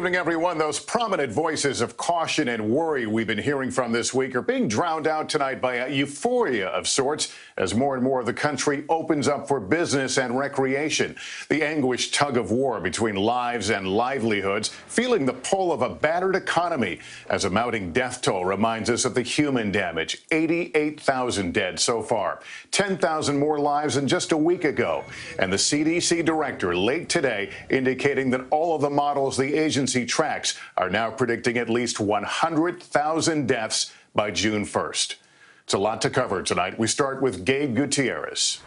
Good evening, everyone. Those prominent voices of caution and worry we've been hearing from this week are being drowned out tonight by a euphoria of sorts as more and more of the country opens up for business and recreation. The anguished tug of war between lives and livelihoods, feeling the pull of a battered economy as a mounting death toll reminds us of the human damage. 88,000 dead so far, 10,000 more lives than just a week ago. And the CDC director late today indicating that all of the models the agency tracks are now predicting at least 100,000 deaths by June 1st. It's a lot to cover tonight. We start with Gabe Gutierrez.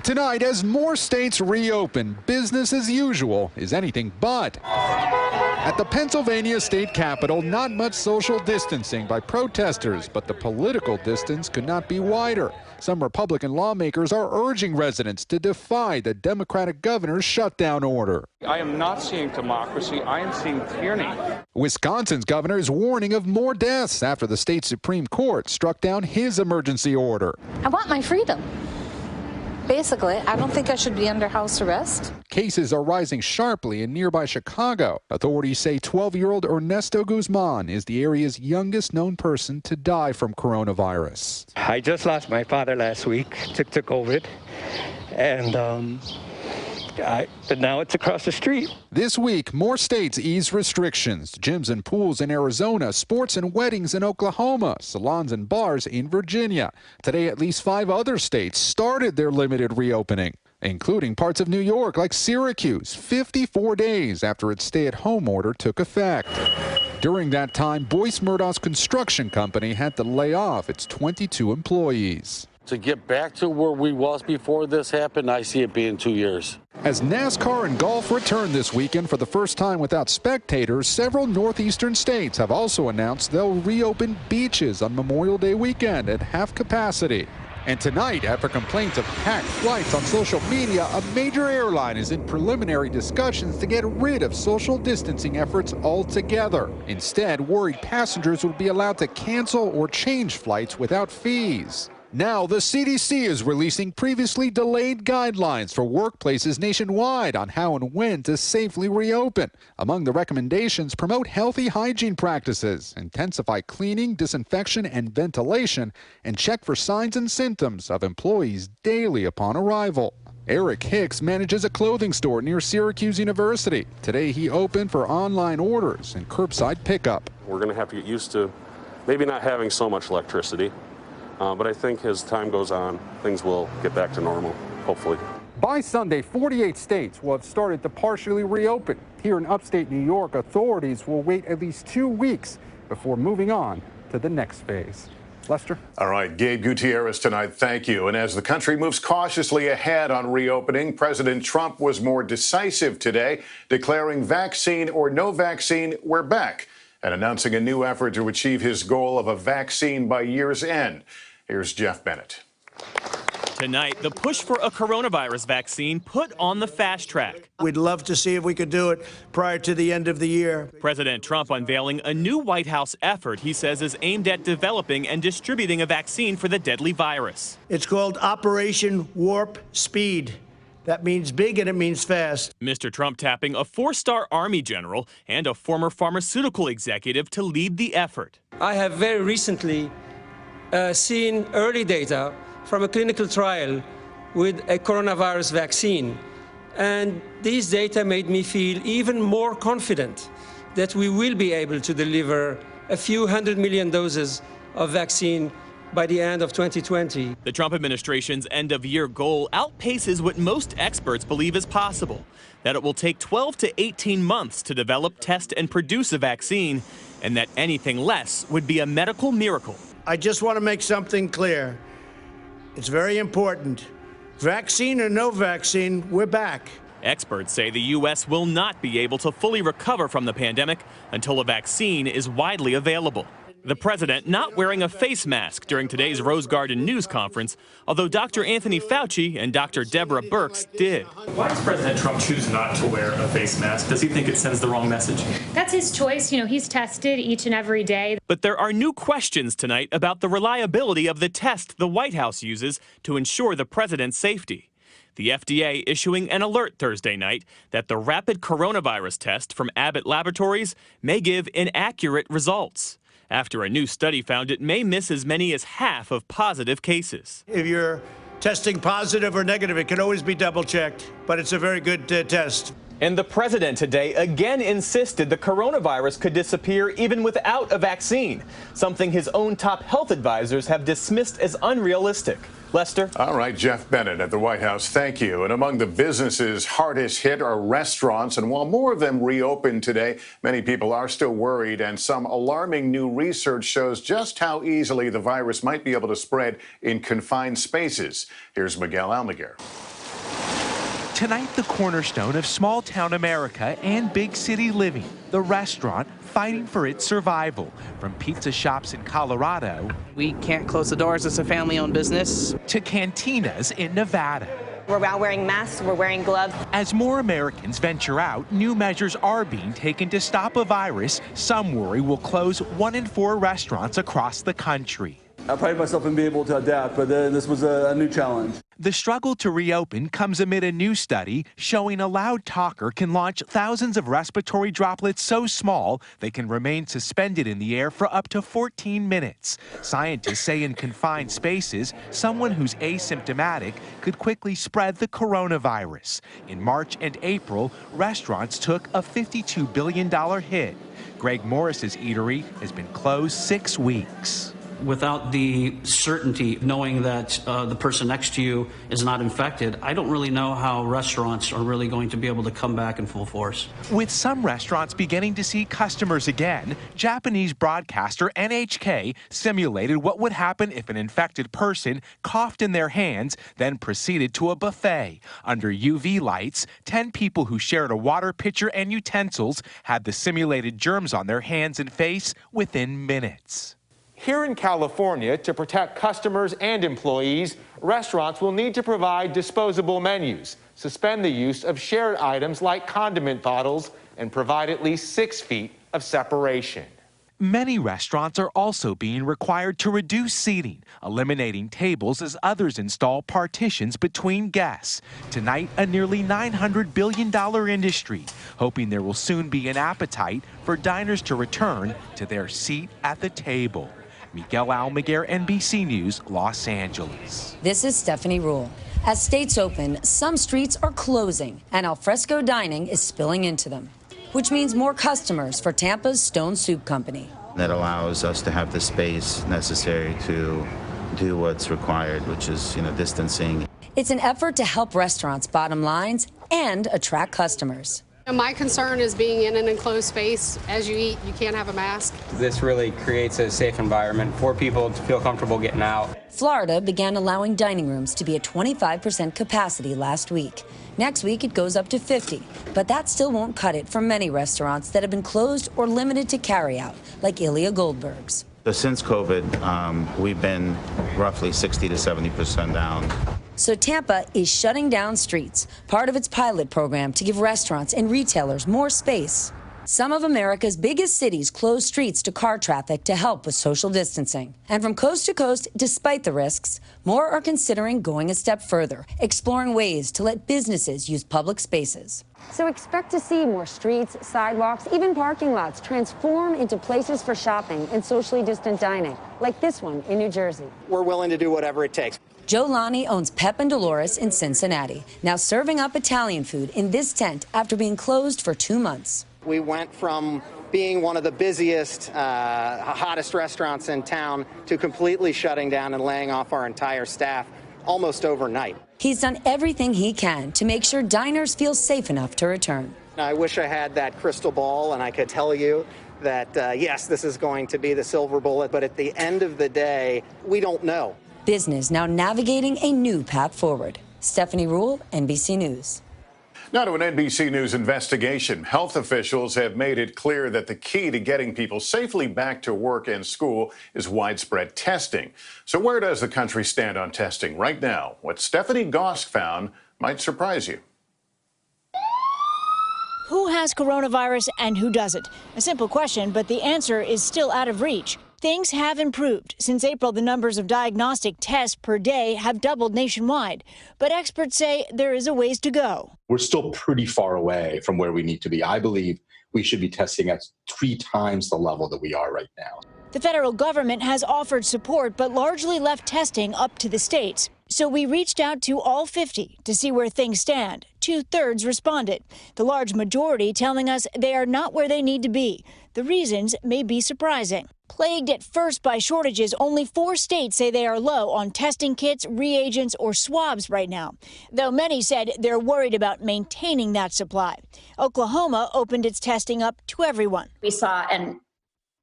Tonight, as more states reopen, business as usual is anything but. At the Pennsylvania state capitol, not much social distancing by protesters, but the political distance could not be wider. Some Republican lawmakers are urging residents to defy the Democratic governor's shutdown order. I am not seeing democracy. I am seeing tyranny. Wisconsin's governor is warning of more deaths after the state Supreme Court struck down his emergency order. I want my freedom. Basically, I don't think I should be under house arrest. Cases are rising sharply in nearby Chicago. Authorities say 12-year-old Ernesto Guzman is the area's youngest known person to die from coronavirus. I just lost my father last week to COVID, and but now it's across the street. This week, more states ease restrictions. Gyms and pools in Arizona, sports and weddings in Oklahoma, salons and bars in Virginia. Today, at least 5 other states started their limited reopening, including parts of New York like Syracuse, 54 days after its stay-at-home order took effect. During that time, Boyce Murdoch's construction company had to lay off its 22 employees. To get back to where we was before this happened, I see it being 2 years. As NASCAR and golf return this weekend for the first time without spectators, several northeastern states have also announced they'll reopen beaches on Memorial Day weekend at half capacity. And tonight, after complaints of packed flights on social media, a major airline is in preliminary discussions to get rid of social distancing efforts altogether. Instead, worried passengers would be allowed to cancel or change flights without fees. Now, the CDC is releasing previously delayed guidelines for workplaces nationwide on how and when to safely reopen. Among the recommendations, promote healthy hygiene practices, intensify cleaning, disinfection, and ventilation, and check for signs and symptoms of employees daily upon arrival. Eric Hicks manages a clothing store near Syracuse University. Today, he opened for online orders and curbside pickup. We're going to have to get used to maybe not having so much electricity. But I think as time goes on, things will get back to normal, hopefully. By Sunday, 48 states will have started to partially reopen. Here in upstate New York, authorities will wait at least 2 weeks before moving on to the next phase. Lester? All right, Gabe Gutierrez tonight, thank you. And as the country moves cautiously ahead on reopening, President Trump was more decisive today, declaring vaccine or no vaccine, we're back, and announcing a new effort to achieve his goal of a vaccine by year's end. Here's Jeff Bennett. Tonight, the push for a coronavirus vaccine put on the fast track. We'd love to see if we could do it prior to the end of the year. President Trump unveiling a new White House effort he says is aimed at developing and distributing a vaccine for the deadly virus. It's called Operation Warp Speed. That means big and it means fast. Mr. Trump tapping a 4-star Army general and a former pharmaceutical executive to lead the effort. I have very recently seen early data from a clinical trial with a coronavirus vaccine. And these data made me feel even more confident that we will be able to deliver a few 100 million doses of vaccine by the end of 2020. The Trump administration's end-of-year goal outpaces what most experts believe is possible, that it will take 12 to 18 months to develop, test, and produce a vaccine, and that anything less would be a medical miracle. I just want to make something clear. It's very important. Vaccine or no vaccine, we're back. Experts say the U.S. will not be able to fully recover from the pandemic until a vaccine is widely available. The president not wearing a face mask during today's Rose Garden news conference, although Dr. Anthony Fauci and Dr. Deborah Birx did. Why does President Trump choose not to wear a face mask? Does he think it sends the wrong message? That's his choice. You know, he's tested each and every day. But there are new questions tonight about the reliability of the test the White House uses to ensure the president's safety. The FDA issuing an alert Thursday night that the rapid coronavirus test from Abbott Laboratories may give inaccurate results, after a new study found it may miss as many as half of positive cases. If you're testing positive or negative, it can always be double-checked, but it's a very good test. And the president today again insisted the coronavirus could disappear even without a vaccine, something his own top health advisors have dismissed as unrealistic. Lester? All right, Jeff Bennett at the White House, thank you. And among the businesses hardest hit are restaurants. And while more of them reopened today, many people are still worried. And some alarming new research shows just how easily the virus might be able to spread in confined spaces. Here's Miguel Almaguer. Tonight, the cornerstone of small-town America and big city living, the restaurant fighting for its survival. From pizza shops in Colorado, we can't close the doors, it's a family-owned business, to cantinas in Nevada. We're out wearing masks, we're wearing gloves. As more Americans venture out, new measures are being taken to stop a virus some worry will close 1 in 4 restaurants across the country. I pride myself in being able to adapt, but this was a new challenge. The struggle to reopen comes amid a new study showing a loud talker can launch thousands of respiratory droplets so small they can remain suspended in the air for up to 14 minutes. Scientists say in confined spaces, someone who's asymptomatic could quickly spread the coronavirus. In March and April, restaurants took a $52 billion hit. Greg Morris's eatery has been closed 6 weeks. Without the certainty of knowing that the person next to you is not infected, I don't really know how restaurants are really going to be able to come back in full force. With some restaurants beginning to see customers again, Japanese broadcaster NHK simulated what would happen if an infected person coughed in their hands, then proceeded to a buffet. Under UV lights, 10 people who shared a water pitcher and utensils had the simulated germs on their hands and face within minutes. Here in California, to protect customers and employees, restaurants will need to provide disposable menus, suspend the use of shared items like condiment bottles, and provide at least 6 feet of separation. Many restaurants are also being required to reduce seating, eliminating tables as others install partitions between guests. Tonight, a nearly $900 billion industry, hoping there will soon be an appetite for diners to return to their seat at the table. Miguel Almaguer, NBC News, Los Angeles. This is Stephanie Rule. As states open, some streets are closing, and alfresco dining is spilling into them, which means more customers for Tampa's Stone Soup Company. That allows us to have the space necessary to do what's required, which is, distancing. It's an effort to help restaurants' bottom lines and attract customers. My concern is being in an enclosed space. As you eat, you can't have a mask. This really creates a safe environment for people to feel comfortable getting out. Florida began allowing dining rooms to be at 25% capacity last week. Next week, it goes up to 50%, but that still won't cut it for many restaurants that have been closed or limited to carryout, like Ilya Goldberg's. So since COVID, we've been roughly 60 to 70% down. So Tampa is shutting down streets, part of its pilot program to give restaurants and retailers more space. Some of America's biggest cities close streets to car traffic to help with social distancing. And from coast to coast, despite the risks, more are considering going a step further, exploring ways to let businesses use public spaces. So expect to see more streets, sidewalks, even parking lots transform into places for shopping and socially distant dining, like this one in New Jersey. We're willing to do whatever it takes. Joe Lonnie owns Pep and Dolores in Cincinnati, now serving up Italian food in this tent after being closed for 2 months. We went from being one of the busiest, hottest restaurants in town to completely shutting down and laying off our entire staff almost overnight. He's done everything he can to make sure diners feel safe enough to return. I wish I had that crystal ball and I could tell you that, yes, this is going to be the silver bullet, but at the end of the day, we don't know. Business now navigating a new path forward. Stephanie Rule, NBC News. Now to an NBC News investigation. Health officials have made it clear that the key to getting people safely back to work and school is widespread testing. So where does the country stand on testing right now? What Stephanie Gosk found might surprise you. Who has coronavirus and who doesn't? A simple question, but the answer is still out of reach. Things have improved. Since April, the numbers of diagnostic tests per day have doubled nationwide. But experts say there is a ways to go. We're still pretty far away from where we need to be. I believe we should be testing at 3 times the level that we are right now. The federal government has offered support, but largely left testing up to the states. So we reached out to all 50 to see where things stand. 2/3 responded, the large majority telling us they are not where they need to be. The reasons may be surprising. Plagued at first by shortages, only 4 states say they are low on testing kits, reagents, or swabs right now, though many said they're worried about maintaining that supply. Oklahoma opened its testing up to everyone. We saw an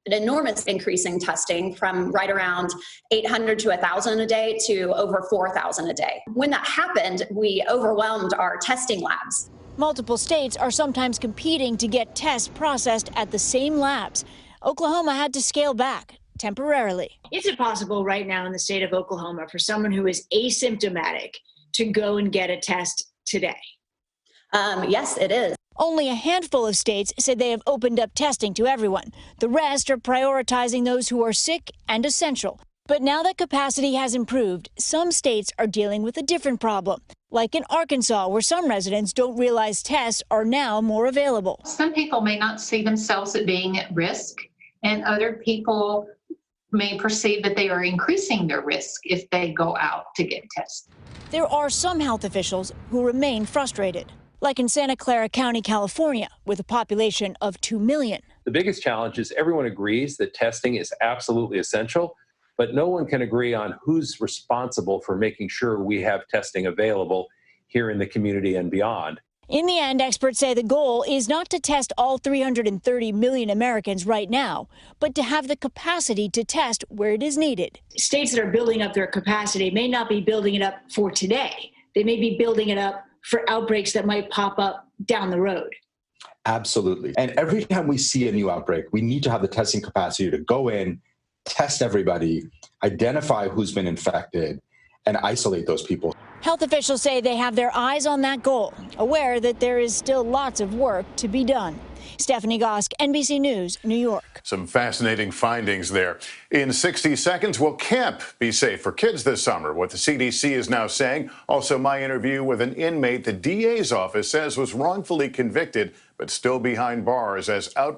enormous increase in testing from right around 800 to 1,000 a day to over 4,000 a day. When that happened, we overwhelmed our testing labs. Multiple states are sometimes competing to get tests processed at the same labs. Oklahoma had to scale back temporarily. Is it possible right now in the state of Oklahoma for someone who is asymptomatic to go and get a test today? Yes, it is. Only a handful of states said they have opened up testing to everyone. The rest are prioritizing those who are sick and essential. But now that capacity has improved, some states are dealing with a different problem, like in Arkansas, where some residents don't realize tests are now more available. Some people may not see themselves as being at risk, and other people may perceive that they are increasing their risk if they go out to get tested. There are some health officials who remain frustrated, like in Santa Clara County, California, with a population of 2 million. The biggest challenge is everyone agrees that testing is absolutely essential, but no one can agree on who's responsible for making sure we have testing available here in the community and beyond. In the end, experts say the goal is not to test all 330 million Americans right now, but to have the capacity to test where it is needed. States that are building up their capacity may not be building it up for today. They may be building it up for outbreaks that might pop up down the road. Absolutely. And every time we see a new outbreak, we need to have the testing capacity to go in, test everybody, identify who's been infected, and isolate those people. Health officials say they have their eyes on that goal, aware that there is still lots of work to be done. Stephanie Gosk, NBC News, New York. Some fascinating findings there. In 60 seconds, will camp be safe for kids this summer? What the CDC is now saying. Also, my interview with an inmate the DA's office says was wrongfully convicted, but still behind bars as outbreaks